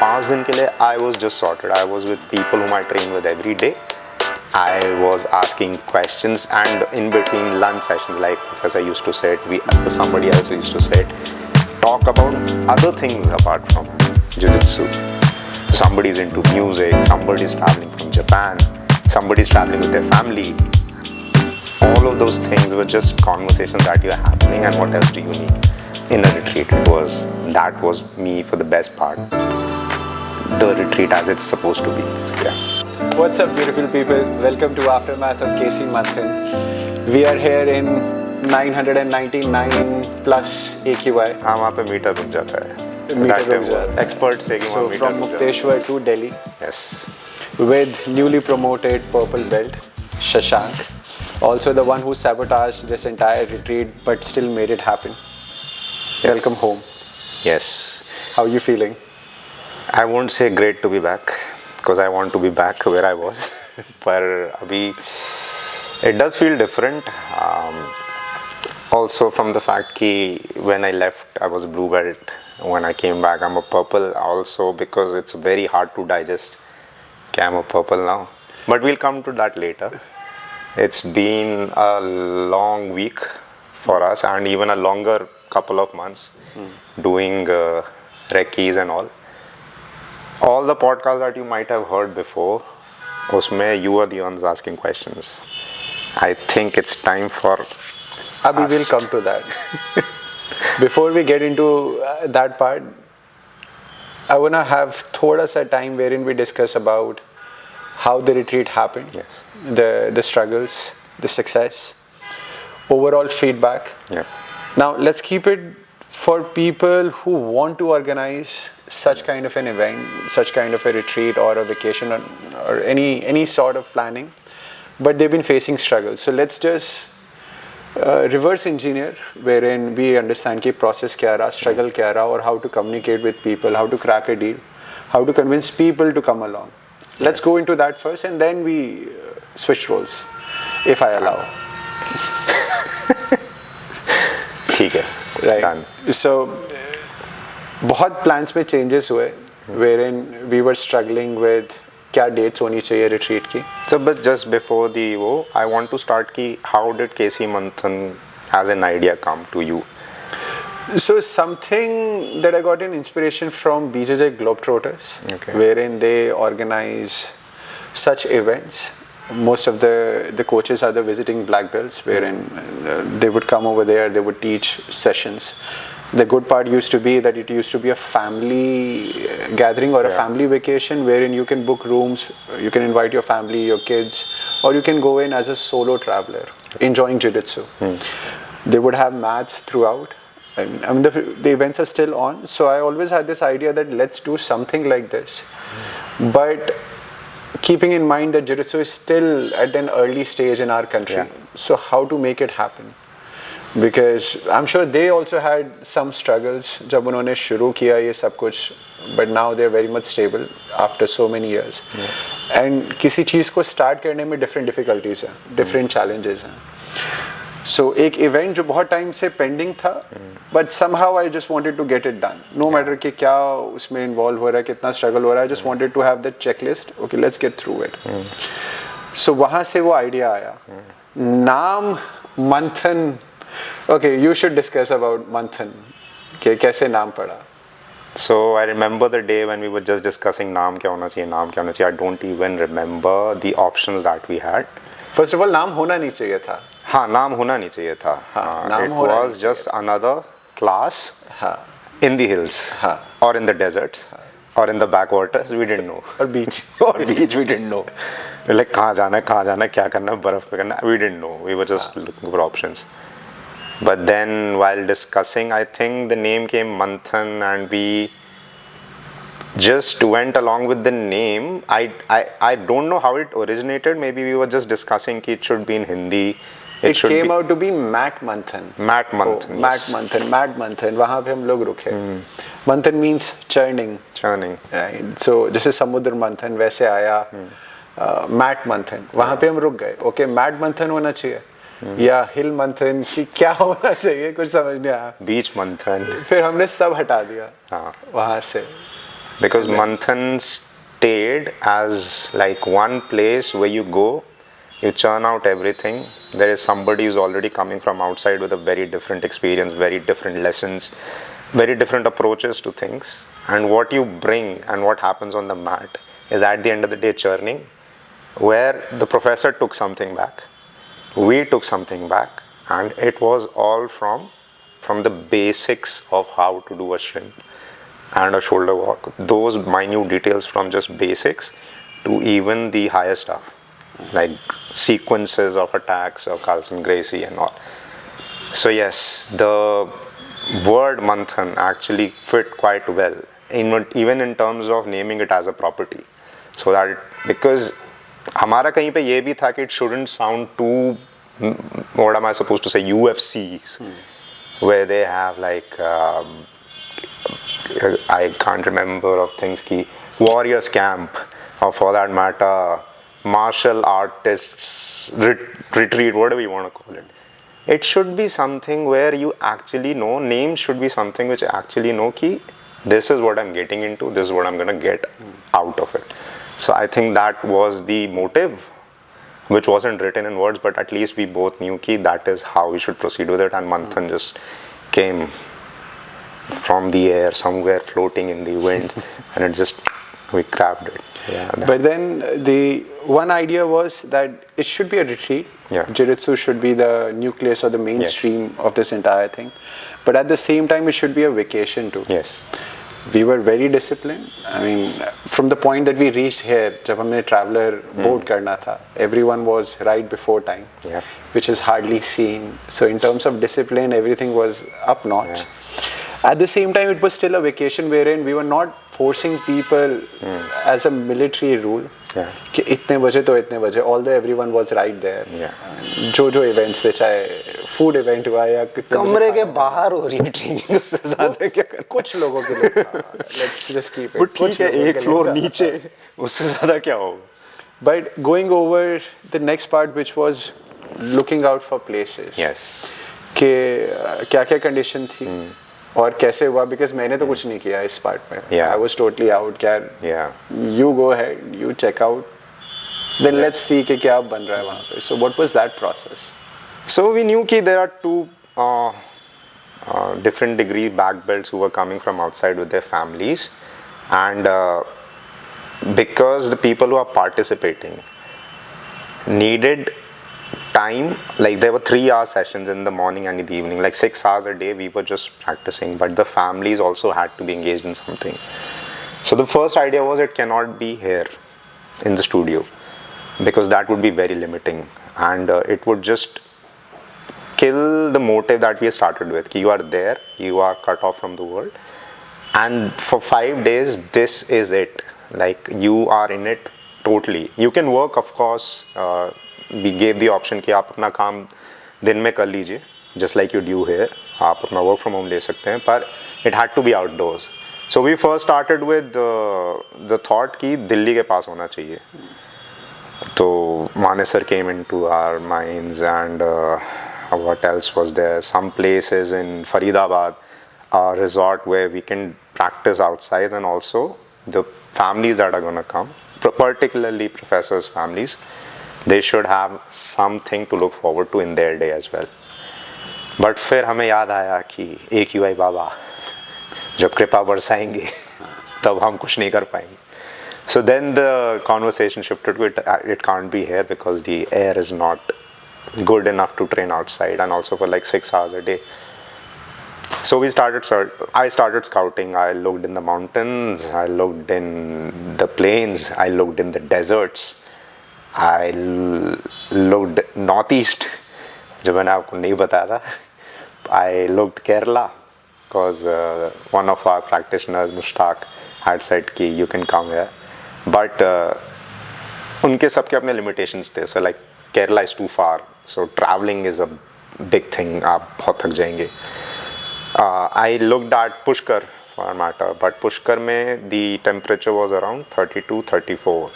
5 दिन के लिए I was just sorted. I was with people whom I train with every day. I was asking questions, and in between lunch sessions, like Professor used to sit, somebody else used to sit, talk about other things apart from Jiu-Jitsu. Somebody's into music, somebody's traveling from Japan, somebody's traveling with their family. All of those things were just conversations that are happening, and what else do you need in a retreat? That was me for the best part. The retreat as it's supposed to be. So, yeah. What's up, beautiful people? Welcome to Aftermath of KC Manthan. We are here in 999 plus AQI. हाँ वहाँ पे metre रुक जाता है. Metre रुक जाता है. Experts say कि So वहाँ from मीटर रुक जाता है. Mukteshwar to Delhi. Yes. With newly promoted purple belt, Shashank. Also the one who sabotaged this entire retreat but still made it happen. Yes. Welcome home. Yes. How are you feeling? I won't say great to be back because I want to be back where I was. But abhi, it does feel different. Also from the fact that when I left, I was blue belt. When I came back, I'm a purple. Also because it's very hard to digest that I'm a purple now. But we'll come to that later. It's been a long week for us, and even a longer couple of months doing recce's and all. All the podcasts that you might have heard before, usme you are the ones asking questions. I think it's time for Abhi, we'll come to that. Before we get into that part, I want to have thoda sa time wherein we discuss about how the retreat happened, Yes. the struggles, the success, overall feedback. Yeah. Now, let's keep it for people who want to organize such kind of an event, such kind of a retreat or a vacation or any sort of planning, but they've been facing struggles. So let's just reverse engineer, wherein we understand ki process kya raha, struggle kya raha, or how to communicate with people, how to crack a deal, how to convince people to come along. Let's go into that first, and then we switch roles, if I allow. ठीक है. Right. Done. So, बहुत plans में changes हुए, wherein we were struggling with क्या dates होनी चाहिए retreat की. So, but just before I want to start how did KC Manthan as an idea come to you? So something that I got an inspiration from BJJ Globetrotters, Okay. wherein they organize such events. Most of the coaches are the visiting black belts, wherein they would come over there, they would teach sessions. The good part used to be that it used to be a family gathering or a family vacation, wherein you can book rooms, you can invite your family, your kids, or you can go in as a solo traveler, enjoying jiu-jitsu. They would have mats throughout. I mean, the events are still on, so I always had this idea that let's do something like this. But keeping in mind that jiu-jitsu is still at an early stage in our country, so how to make it happen? Because I'm sure they also had some struggles जब उन्होंने शुरू किया ये सब कुछ, but now they're very much stable after so many years. And किसी चीज़ को start करने में different difficulties हैं, different challenges हैं. So एक event जो बहुत time से pending था, but somehow I just wanted to get it done. No matter कि क्या उसमें involve हो रहा है, कितना struggle हो रहा है, I just wanted to have that checklist. Okay, let's get through it. So वहाँ से वो idea आया. नाम मंथन. Okay, you should discuss about Manthan. कि कैसे नाम पड़ा? So I remember the day when we were just discussing नाम क्या होना चाहिए. I don't even remember the options that we had. First of all, नाम होना नहीं चाहिए था. हाँ, नाम होना नहीं चाहिए था. नाम It होना was just another class in the hills or in the deserts or in the backwaters. We didn't know. और beach. Or beach, we didn't know. Like कहाँ जाना है, क्या करना है, बर्फ पे करना है. We didn't know. We were just looking for options. But then while discussing, I think the name came Manthan, and we just went along with the name. I don't know how it originated. Maybe we were just discussing that it should be in Hindi. It came out to be Matt Manthan. Matt Manthan. Matt Manthan. Matt Manthan. वहाँ पे हम लोग रुके. Manthan means churning. Churning. Right. So जैसे समुद्र मंथन वैसे आया. Matt Manthan. वहाँ पे हम रुक गए. Okay, Matt Manthan होना चाहिए. या हिल मंथन कि क्या होना चाहिए, कुछ समझ नहीं आया. बीच मंथन. फिर हमने सब हटा दिया हाँ. वहाँ से. Because Manthan stayed as like one place where you go, you churn out everything. There is somebody who's already coming from outside with a very different experience, very different lessons, very different approaches to things. And what you bring and what happens on the mat is at the end of the day churning, where the professor took something back, we took something back, and it was all from the basics of how to do a shrimp and a shoulder walk. Those minute details from just basics to even the higher stuff, like sequences of attacks of Carlson Gracie and all. So yes, the word Manthan actually fit quite well, even in terms of naming it as a property. So that because हमारा कहीं पे ये भी था कि it shouldn't sound too, what am I supposed to say, UFCs, where they have like I can't remember of things ki Warriors Camp, or for that matter martial artists retreat, whatever you want to call it. It should be something where you actually know, names should be something which actually know ki this is what I'm getting into, this is what I'm gonna get out of it. So I think that was the motive, which wasn't written in words, but at least we both knew ki that is how we should proceed with it, and Manthan just came from the air, somewhere floating in the wind, and it just, we grabbed it. Yeah, but then the one idea was that it should be a retreat. Yeah. Jiu-Jitsu should be the nucleus or the mainstream of this entire thing. But at the same time, it should be a vacation too. Yes. We were very disciplined. I mean, from the point that we reached here, जब हमने traveler board करना था, everyone was right before time, Yeah. which is hardly seen. So in terms of discipline, everything was up notch. At the same time, it was still a vacation wherein we were not forcing people as a military rule. Yeah. कि इतने बजे तो इतने बजे, although everyone was right there. Yeah. जो events थे, चाहे food event हुआ या कितने बजे कमरे के खाना बाहर हो रही है ट्रेनिंग, उससे ज्यादा क्या करना? कुछ लोगों के लिए let's just keep it. वो ठीक कुछ है, लोगों एक के लिए फ्लोर था। नीचे, उससे ज्यादा क्या होगा? But going over the next part, which was looking out for places. Yes. कि क्या क्या condition थी और कैसे हुआ, because मैंने तो कुछ नहीं किया इस part में. Yeah. I was totally out. क्या Yeah. you go ahead, you check out. Then let's see कि क्या बन रहा है वहाँ पे. So what was that process? So we knew कि there are two different degree black belts who were coming from outside with their families, and because the people who are participating needed time, like there were 3-hour sessions in the morning and in the evening, like 6 hours a day we were just practicing, but the families also had to be engaged in something. So the first idea was it cannot be here in the studio, because that would be very limiting, and it would just kill the motive that we started with. You are there, you are cut off from the world, and for 5 days this is it, like you are in it totally. You can work, of course, we gave the option कि आप अपना काम दिन में कर लीजिए, just like you do here, आप अपना work from home ले सकते हैं, पर it had to be outdoors. So we first started with the thought कि दिल्ली के पास होना चाहिए. So Manesar came into our minds, and what else was there? Some places in Faridabad, a resort where we can practice outside, and also the families that are going to come, particularly professors' families, they should have something to look forward to in their day as well. But फिर हमें याद आया कि AQI बाबा जब कृपा बरसाएंगे तब हम कुछ नहीं कर पाएंगे. So then the conversation shifted to it can't be here because the air is not good enough to train outside, and also for like 6 hours a day. So I started scouting. I looked in the mountains, I looked in the plains, I looked in the deserts, I looked northeast, जो मैंने आपको नहीं बताया था. I looked Kerala because one of our practitioners, Mushtaq, had said कि you can come here. But उनके सबके अपने limitations थे. So like Kerala is too far, so traveling is a big thing. आप बहुत थक जाएंगे. I looked at Pushkar for a matter, but Pushkar में the temperature was around 32-34.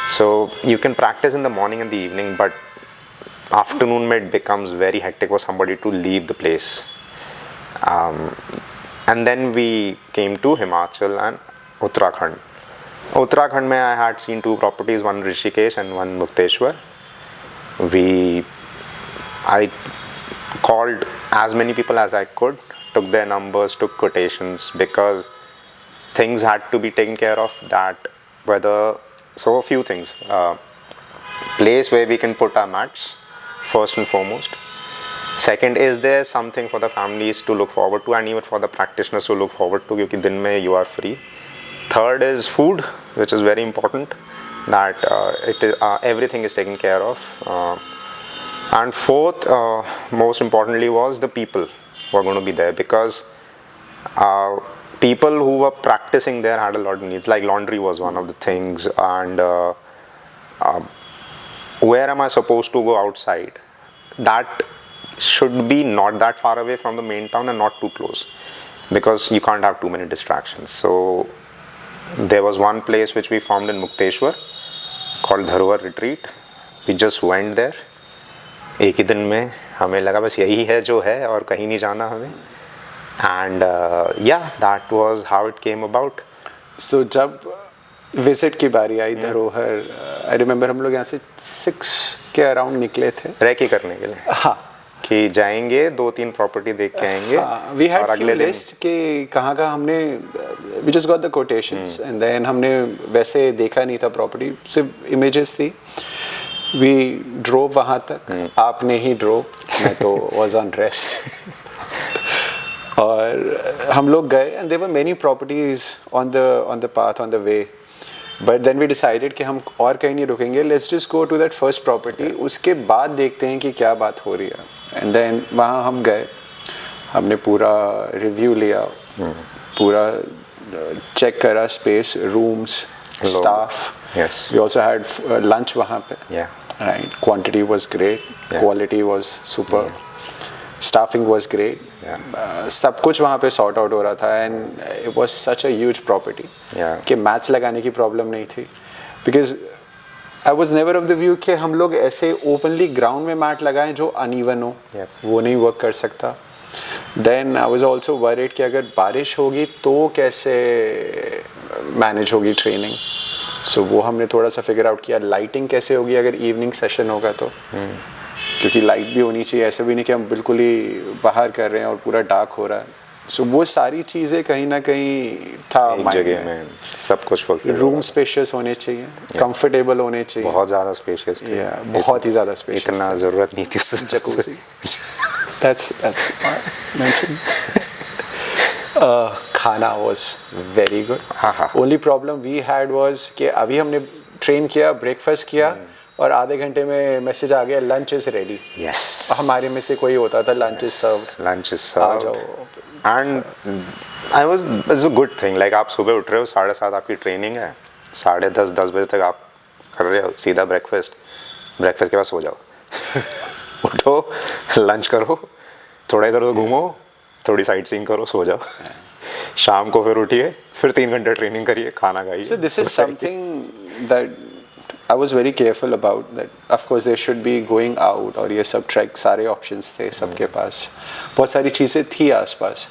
So you can practice in the morning and the evening, but afternoon में it becomes very hectic for somebody to leave the place. And then we came to Himachal, and Uttarakhand. Uttarakhand mein I had seen 2 properties, one Rishikesh and one Mukteshwar. I called as many people as I could, took their numbers, took quotations, because things had to be taken care of. That whether, so a few things, place where we can put our mats first and foremost. Second, is there something for the families to look forward to, and even for the practitioners to look forward to, because din mein you are free. Third is food, which is very important, that everything is taken care of. And fourth, most importantly, was the people who are going to be there, because people who were practicing there had a lot of needs, like laundry was one of the things, and where am I supposed to go outside? That should be not that far away from the main town and not too close, because you can't have too many distractions. So there was one place which we found in Mukteshwar called Dharohar Retreat. We just went there. एक ही दिन में हमें लगा बस यही है जो है और कहीं नहीं जाना हमें. And yeah, that was how it came about. So जब विजिट की बारी आई धरोहर, आई रिमेम्बर हम लोग यहाँ से 6 के अराउंड निकले थे रेकी करने के लिए. हाँ, कि जाएंगे 2-3 प्रॉपर्टी देख के आएंगे. वी हैड फ्यू लिस्ट कि कहाँ हमने, we just got the quotations and then हमने वैसे देखा नहीं था प्रॉपर्टी, सिर्फ इमेजेस थी. वी ड्रोव वहाँ तक, आपने ही ड्रोव, मैं तो वाज ऑन रेस्ट. और हम लोग गए and there were many properties on the path on the way, but then we decided कि हम और कहीं नहीं रुकेंगे, let's just go to that first property, उसके बाद देखते हैं कि क्या बात हो रही है. एंड देन वहाँ हम गए, हमने पूरा रिव्यू लिया, पूरा चेक करा space, rooms, staff. We also had lunch वहाँ पे. Right. Quantity was great. Quality was super. Staffing was great. सब कुछ वहाँ पे sort out हो रहा था, and it was such a huge property. कि मैच लगाने की प्रॉब्लम नहीं थी, because I was never of the view कि हम लोग ऐसे openly ground में मैट लगाएं जो uneven हो, वो नहीं work कर सकता. Then I was also worried कि अगर बारिश होगी तो कैसे manage होगी ट्रेनिंग. सो वो हमने थोड़ा सा फिगर आउट किया. लाइटिंग कैसे होगी अगर इवनिंग सेशन होगा तो, क्योंकि लाइट भी होनी चाहिए, ऐसे भी नहीं कि हम बिल्कुल ही बाहर कर रहे हैं और पूरा डार्क हो रहा है. सो वो सारी चीज़ें कहीं ना कहीं था एक जगह में सब कुछ फुलफिल. रूम स्पेशियस होने चाहिए, कंफर्टेबल होने चाहिए. बहुत ज़्यादा स्पेशियस थे. बहुत ही ज़्यादा स्पेशियस. इतना ज़रूरत नहीं थी जकूज़ी. That's mentioned. खाना was very good. Only problem we had was कि अभी हमने ट्रेन किया, ब्रेकफास्ट किया, और आधे घंटे में मैसेज आ गया लंच इज रेडी. Yes. हमारे में से कोई होता था lunch is served. Lunch is served. And I was, it's a good thing. Like आप सुबह उठ रहे हो, 7:30 आपकी ट्रेनिंग है, 10:30 बजे तक आप कर रहे हो सीधा ब्रेकफास्ट के बाद सो जाओ. उठो, लंच करो, थोड़ा इधर उधर घूमो, थोड़ी साइट सीइंग करो, सो जाओ. शाम को फिर उठिए, फिर 3 घंटे ट्रेनिंग करिए, खाना खाइए. So this is something that I was very careful about. That of course there should be going out, और ये सब ट्रैक सारे ऑप्शंस थे सबके पास, बहुत सारी चीज़ें थी आसपास.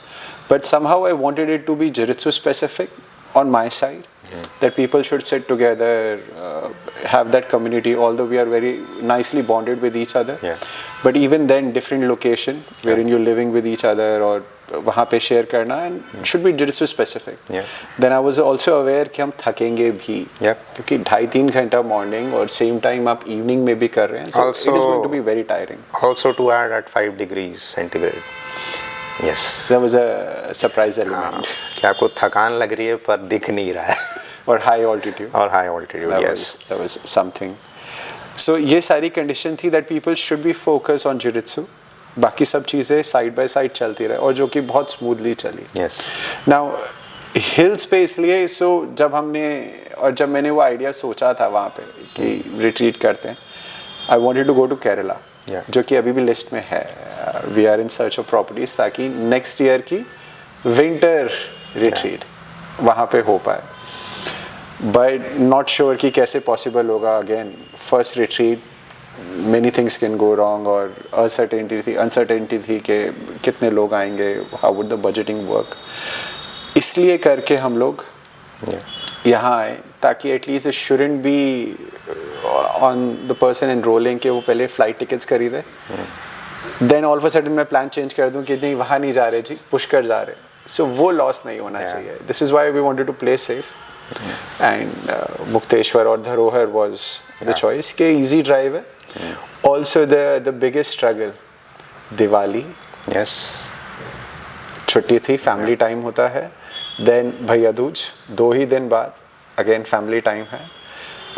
But somehow I wanted it to be jiu-jitsu specific on my side. That people should sit together, have that community, although we are very nicely bonded with each other. But even then, different location wherein you're living with each other, और वहाँ पे share करना, and should be jiu-jitsu specific. Then I was also aware कि हम थकेंगे भी, क्योंकि 2.5-3 घंटा morning और same time आप evening में भी कर रहे हैं, so it is going to be very tiring. Also to add at 5 degrees centigrade. Yes. That was a surprise element. कि आपको थकान लग रही है पर दिख नहीं रहा है. और high altitude. और high altitude, yes. That was something. So ये सारी condition थी that people should be focused on jiu-jitsu. बाकी सब चीज़ें side by side चलती रहे, और जो कि बहुत smoothly चली. Yes. Now hills पे इसलिए, so जब मैंने वो idea सोचा था वहाँ पे कि retreat करते हैं, I wanted to go to Kerala. जो कि अभी भी लिस्ट में है. We are in search of properties ताकि next year की winter retreat वहाँ पे हो पाए. But not sure कि कैसे possible होगा. Again, first retreat, many things can go wrong, और uncertainty थी कि कितने लोग आएंगे, how would the budgeting work. इसलिए करके हम लोग यहाँ आए, ताकि at least it shouldn't be on the person enrolling कि वो पहले फ्लाइट टिकट्स खरीदे, then all of a sudden मैं प्लान चेंज कर दूं कि नहीं वहाँ नहीं जा रहे जी, पुष्कर जा रहे. सो वो लॉस नहीं होना चाहिए. This is why we wanted to play safe. And Mukteshwar और धरोहर वाज द चॉइस कि इजी ड्राइव है. Also the biggest struggle, Diwali, yes, छुट्टी थी, फैमिली टाइम होता है. देन भैया दूज 2 ही दिन बाद अगेन फैमिली टाइम है,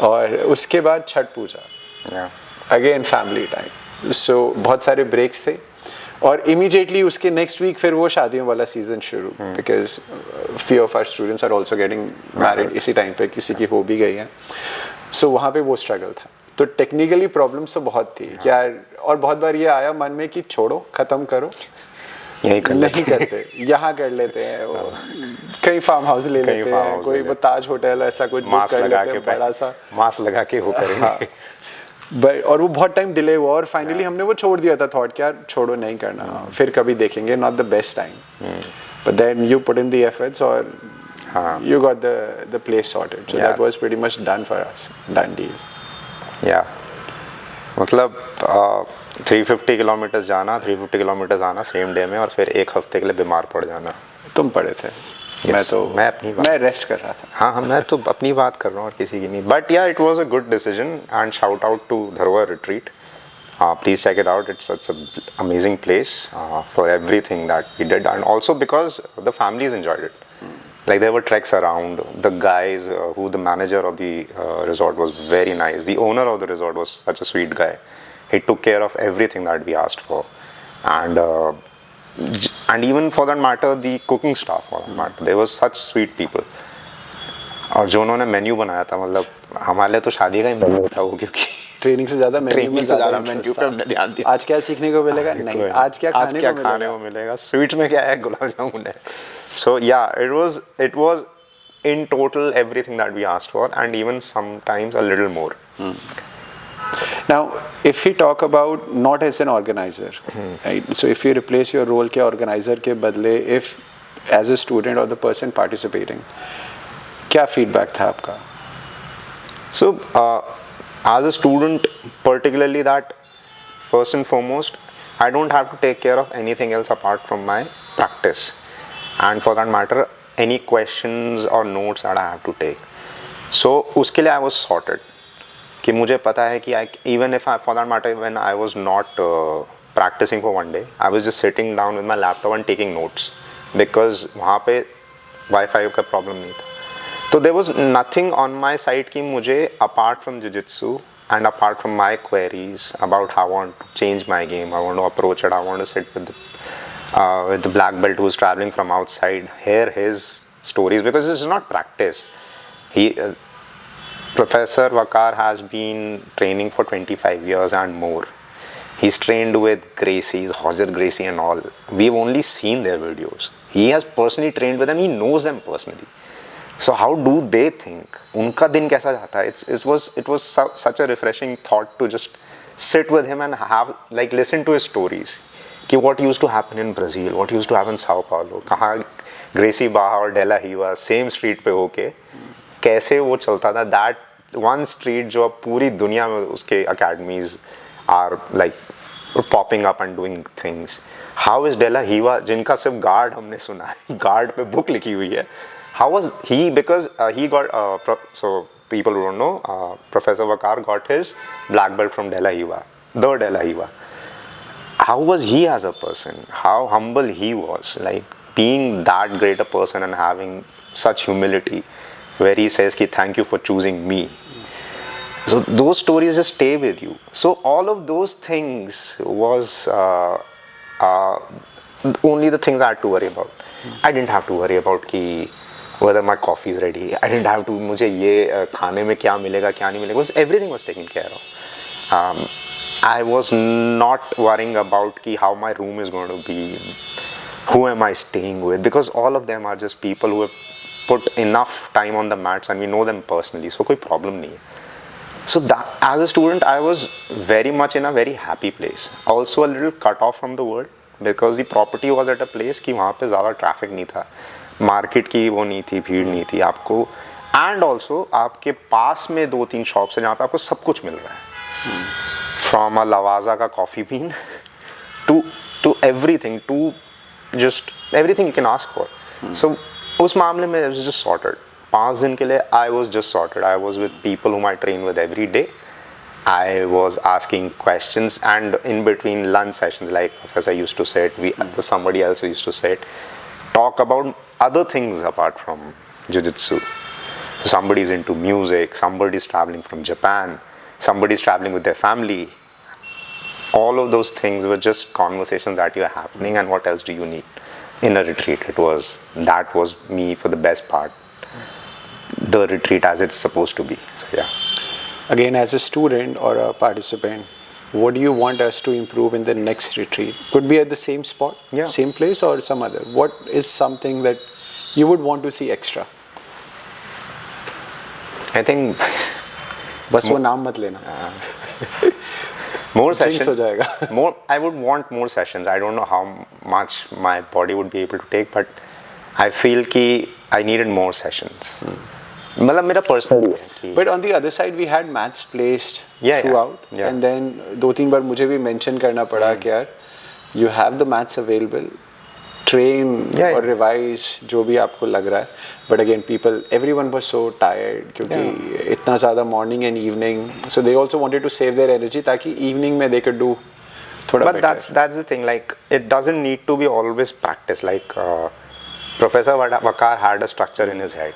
और उसके बाद छठ पूजा, अगेन फैमिली टाइम. सो बहुत सारे ब्रेक्स थे, और इमीडिएटली उसके नेक्स्ट वीक फिर वो शादियों वाला सीजन शुरू, because few of our students are also getting married इसी टाइम पे, किसी की हो भी गई है. सो वहाँ पे वो स्ट्रगल था. तो टेक्निकली प्रॉब्लम्स तो बहुत थी क्या, और बहुत बार ये आया मन में कि छोड़ो, ख़त्म करो, यही कर नहीं करते, यहाँ कर लेते हैं. वो कहीं फार्म हाउस ले लेते हैं, कोई वो ताज होटल ऐसा कुछ बुक कर लेते हैं बड़ा सा, मास्क लगा के वो करेंगे. बट और वो बहुत टाइम डिले हुआ, और फाइनली हमने वो छोड़ दिया था थॉट कि यार छोड़ो, नहीं करना, फिर कभी देखेंगे, not the best time. But then you put in the efforts और you got the place sorted. So that was pretty much done for us, done deal. मतलब 350 किलोमीटर जाना, 350 किलोमीटर आना सेम डे में, और फिर एक हफ्ते के लिए बीमार पड़ जाना. तुम पड़े थे. मैं रेस्ट कर रहा था. हाँ, मैं तो अपनी बात कर रहा हूँ और किसी की नहीं. But yeah it was a good decision, and shout out to Dharohar retreat. Please check it out. It's an amazing place for everything that we did, and also because the families enjoyed it. Like there were treks around. The guys, the manager of the resort was very nice. The owner of the resort was such a sweet guy. He took care of everything that we asked for, and even for that matter, the cooking staff for that matter, they were such sweet people. और जो उन्होंने menu बनाया था, मतलब हमारे लिए तो शादी का ही मेन्यू था वो, क्योंकि ट्रेनिंग से ज़्यादा मेन्यू पे हमने ध्यान दिया. आज क्या सीखने को मिलेगा, नहीं आज क्या खाने को मिलेगा. स्वीट्स में क्या है, गुलाब जामुन है. सो या it was in total everything that we asked for, and even sometimes a little more. Now, if we talk about not as an organizer, right? So if you replace your role के organizer के बदले, if as a student or the person participating, क्या feedback था आपका? So as a student, particularly that first and foremost, I don't have to take care of anything else apart from my practice, and for that matter, any questions or notes that I have to take. So उसके लिए I was sorted. कि मुझे पता है कि even if for that matter, when I was not practicing for one day, I was just sitting down with my laptop and taking notes, because वहाँ पे Wi-Fi का problem नहीं था. तो there was nothing on my side कि मुझे apart from jiu-jitsu and apart from my queries about how I want to change my game, I want to approach it, I want to sit with the black belt who is traveling from outside, hear his stories, because this is not practice. Professor Waqar has been training for 25 years and more. He's trained with Gracies, Roger Gracie and all. We've only seen their videos. He has personally trained with them. He knows them personally. So how do they think? उनका दिन कैसा जाता है? It was such a refreshing thought to just sit with him and have listen to his stories. कि what used to happen in Brazil, what used to happen in Sao Paulo, कहाँ Gracie Barra और Della Riva same street पे होके कैसे वो चलता था. That one street जो अब पूरी दुनिया में उसके academies are popping up and doing things. How is Della Riva, जिनका सिर्फ guard हमने सुना है, guard पे book लिखी हुई है. How was he? Because he got so people who don't know, Professor Waqar got his black belt from Della Riva, the Della Riva. How was he as a person? How humble he was, being that great a person and having such humility, where he says ki thank you for choosing me. So those stories just stay with you. So all of those things was only the things I had to worry about. I didn't have to worry about ki whether my coffee is ready. I didn't have to मुझे ये खाने में क्या मिलेगा क्या नहीं मिलेगा. Because everything was taken care of. I was not worrying about ki how my room is going to be, who am I staying with, because all of them are just people who have put enough time on the mats and we know them personally, so कोई problem नहीं है. So that, as a student, I was very much in a very happy place. Also a little cut off from the world, because the property was at a place कि वहाँ पे ज़्यादा traffic नहीं था. Market की वो नहीं थी, भीड़ नहीं थी आपको, एंड ऑल्सो आपके पास में 2-3 शॉप्स हैं जहाँ पे आपको सब कुछ मिल रहा है, फ्रॉम अ लवाजा का coffee bean to everything, to just everything you can ask for. So उस मामले में आई वाज जस्ट सॉर्टेड. 5 दिन के लिए I was just sorted. I was with people whom I train with every day. I was asking questions, and in between lunch sessions, like Professor used to sit, somebody else used to sit, talk about other things apart from jiu-jitsu. Somebody's into music, somebody's traveling from Japan, somebody's traveling with their family. All of those things were just conversations that were happening, and what else do you need in a retreat? That was me for the best part. The retreat as it's supposed to be. So yeah. Again, as a student or a participant, what do you want us to improve in the next retreat? Could be at the same spot, Yeah. same place, or some other. What is something that you would want to see extra? I think बस वो नाम मत लेना. more Jinx sessions. हो जाएगा. More. I would want more sessions. I don't know how much my body would be able to take, but I feel कि I needed more sessions. मतलब मेरा personally है कि But on the other side, we had mats placed Yeah, throughout, yeah. and then 2-3 बार मुझे भी mention करना पड़ा कि यार, you have the mats available, train Yeah, or yeah. revise जो भी आपको लग रहा है. But again, everyone was so tired क्योंकि इतना ज़्यादा morning and evening, so they also wanted to save their energy ताकि evening में they could do थोड़ा But better. that's the thing. Like it doesn't need to be always practice. Like Professor Vakar had a structure in his head.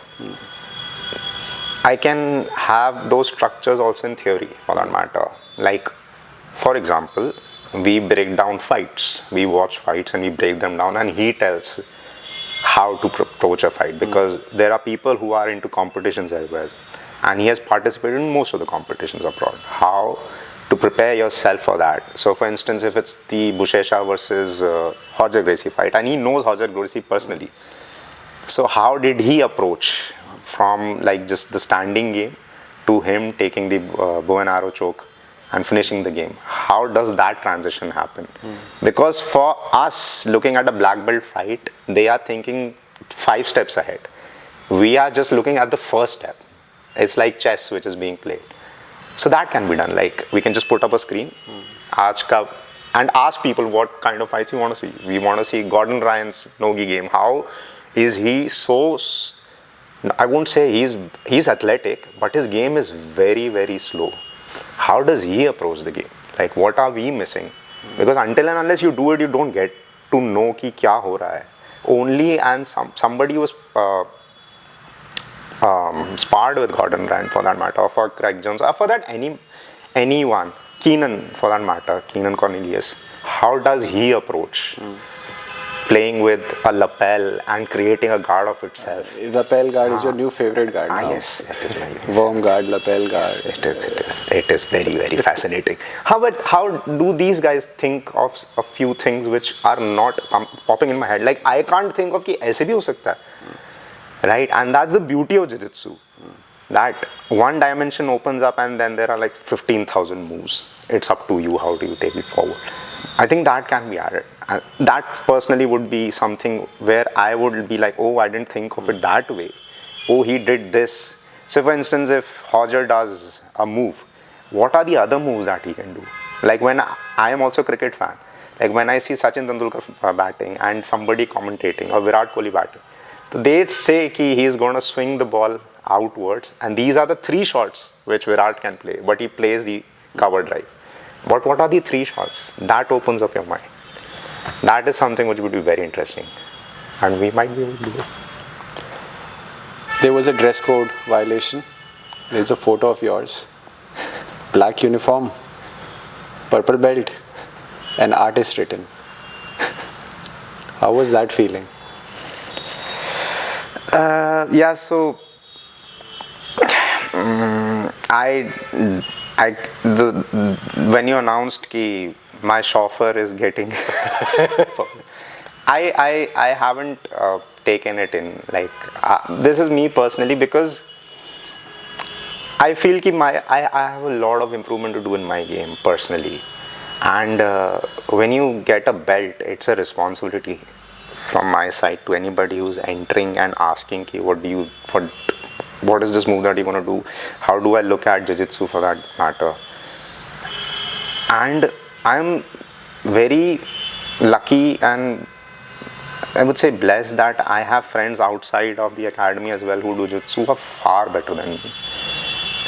I can have those structures also in theory, for that matter. Like, for example, we break down fights. We watch fights and we break them down, and he tells how to approach a fight, because there are people who are into competitions as well, and he has participated in most of the competitions abroad. How to prepare yourself for that. So, for instance, if it's the Bushesha versus Roger Gracie fight, and he knows Roger Gracie personally, so how did he approach from like just the standing game to him taking the bow and arrow choke and finishing the game? How does that transition happen? Because for us looking at a black belt fight, they are thinking 5 steps ahead. We are just looking at the first step. It's like chess which is being played. So that can be done. Like we can just put up a screen, and ask people what kind of fights you want to see. We want to see Gordon Ryan's Nogi game. How is he so? I won't say he's athletic, but his game is very, very slow. How does he approach the game? Like what are we missing? Because until and unless you do it, you don't get to know कि क्या हो रहा है. Only and somebody was sparred with Gordon Ryan, for that matter, or for Craig Jones, or for that anyone, Keenan, for that matter, Keenan Cornelius. How does he approach playing with a lapel and creating a guard of itself? Lapel guard is your new favorite guard now. Yes, it is my Worm guard, lapel guard. It is very, very fascinating. How do these guys think of a few things which are not popping in my head? Like I can't think of कि ऐसे भी हो सकता है, right? And that's the beauty of jiu-jitsu. That one dimension opens up, and then there are like 15,000 moves. It's up to you how do you take it forward. I think that can be added. That personally would be something where I would be like, oh, I didn't think of it that way. Oh, he did this. So for instance, if Roger does a move, what are the other moves that he can do? Like when I am also a cricket fan, like when I see Sachin Tendulkar batting and somebody commentating, or Virat Kohli batting, so they say कि he is going to swing the ball outwards, and these are the 3 shots which Virat can play, but he plays the cover drive. But what are the 3 shots? That opens up your mind. That is something which would be very interesting, and we might be able to do it. There was a dress code violation. There's a photo of yours. Black uniform, purple belt, and artist written. How was that feeling? Yeah, so when you announced कि my chauffeur is getting I haven't taken it in like this is me personally, because I feel कि I have a lot of improvement to do in my game personally, and when you get a belt, it's a responsibility from my side to anybody who's entering and asking ki, what is this move that you're going to do, how do I look at jiu-jitsu for that matter. And I'm very lucky and I would say blessed that I have friends outside of the academy as well who do jiu-jitsu are far better than me.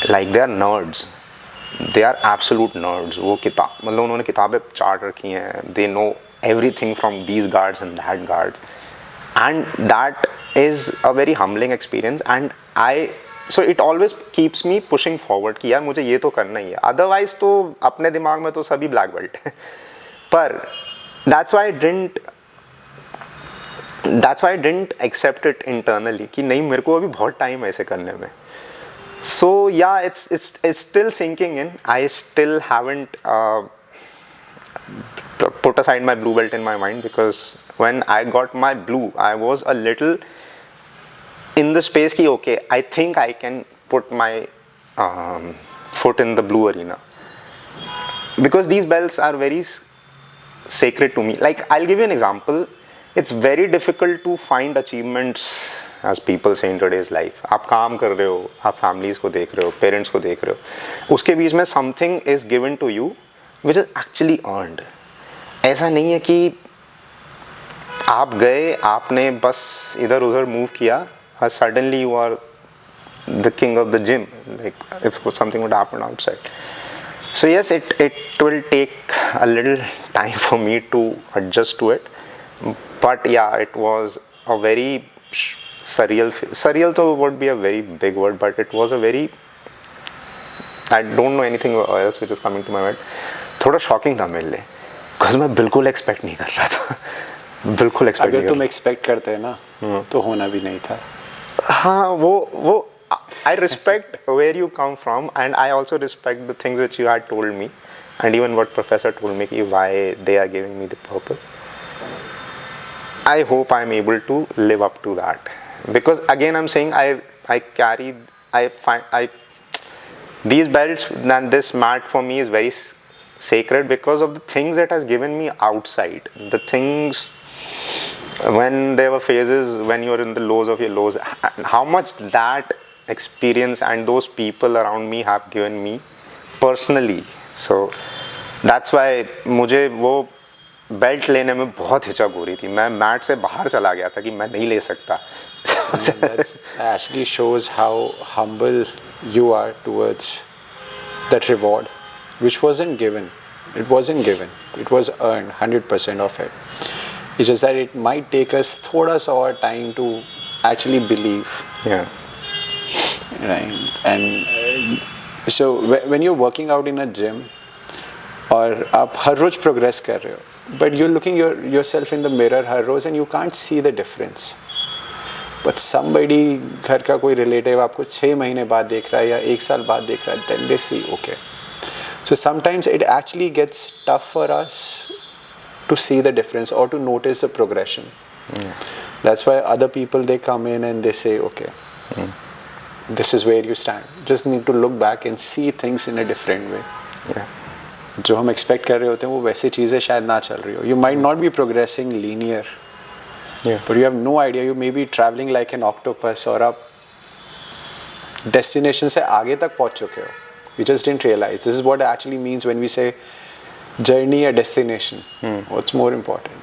Like they are nerds. They are absolute nerds. वो किताब मतलब उन्होंने किताबें chart रखी हैं. They know everything from these guards and that guards. And that is a very humbling experience. And so it always keeps me pushing forward कि यार मुझे ये तो करना ही है. Otherwise तो अपने दिमाग में तो सभी black belt हैं. पर that's why I didn't accept it internally कि नहीं मेरे को अभी बहुत टाइम है ऐसे करने में. So yeah, it's still sinking in. I still haven't put aside my blue belt in my mind, because when I got my blue, I was a little in the space ki okay, I think I can put my foot in the blue arena, because these belts are very sacred to me. Like I'll give you an example. It's very difficult to find achievements, as people say in today's life. आप काम कर रहे हो, आप families को देख रहे हो, parents को देख रहे हो, उसके बीच में something is given to you which is actually earned. ऐसा नहीं है कि आप गए, आपने बस इधर उधर मूव किया और suddenly you are the king of the gym, like if something would happen outside. So yes, it will take a little time for me to adjust to it. But yeah, it was a very surreal though would be a very big word, but it was a very, I don't know anything else which is coming to my mind. थोड़ा shocking था मेरे लिए, because मैं बिल्कुल expect नहीं कर रहा था. बिल्कुल expect नहीं. अगर तुम expect करते ना तो होना भी नहीं था. हाँ वो I respect where you come from, and I also respect the things which you had told me, and even what professor told me why they are giving me the purple. I hope I'm able to live up to that, because again I'm saying these belts and this mat for me is very sacred because of the things it has given me outside. The things when there were phases when you're in the lows of your lows, how much that experience and those people around me have given me personally. So that's why मुझे वो belt लेने में बहुत हिचक हो रही थी. मैं मैट से बाहर चला गया था कि मैं नहीं ले सकता. That actually shows how humble you are towards that reward, which wasn't given. It wasn't given. It was earned, 100% of it. It's just that it might take us thoda sa और time to actually believe. Yeah. Right. And so when you're working out in a gym, और आप हर रोज progress कर रहे हो, but you're looking yourself in the mirror her rose and you can't see the difference. But somebody, घर का कोई relative आपको 6 महीने बाद देख रहा है या 1 साल बाद देख रहा है, then they see okay. So sometimes it actually gets tough for us to see the difference or to notice the progression. That's why other people, they come in and they say okay, this is where you stand. Just need to look back and see things in a different way. Yeah. जो हम expect कर रहे होते हैं वो वैसे चीज़ें शायद ना चल रही हो. You might not be progressing linear. Yeah. But you have no idea. You may be traveling like an octopus और आप destination से आगे तक पहुँच चुके हो. You just didn't realize. This is what it actually means when we say journey or destination. What's more important?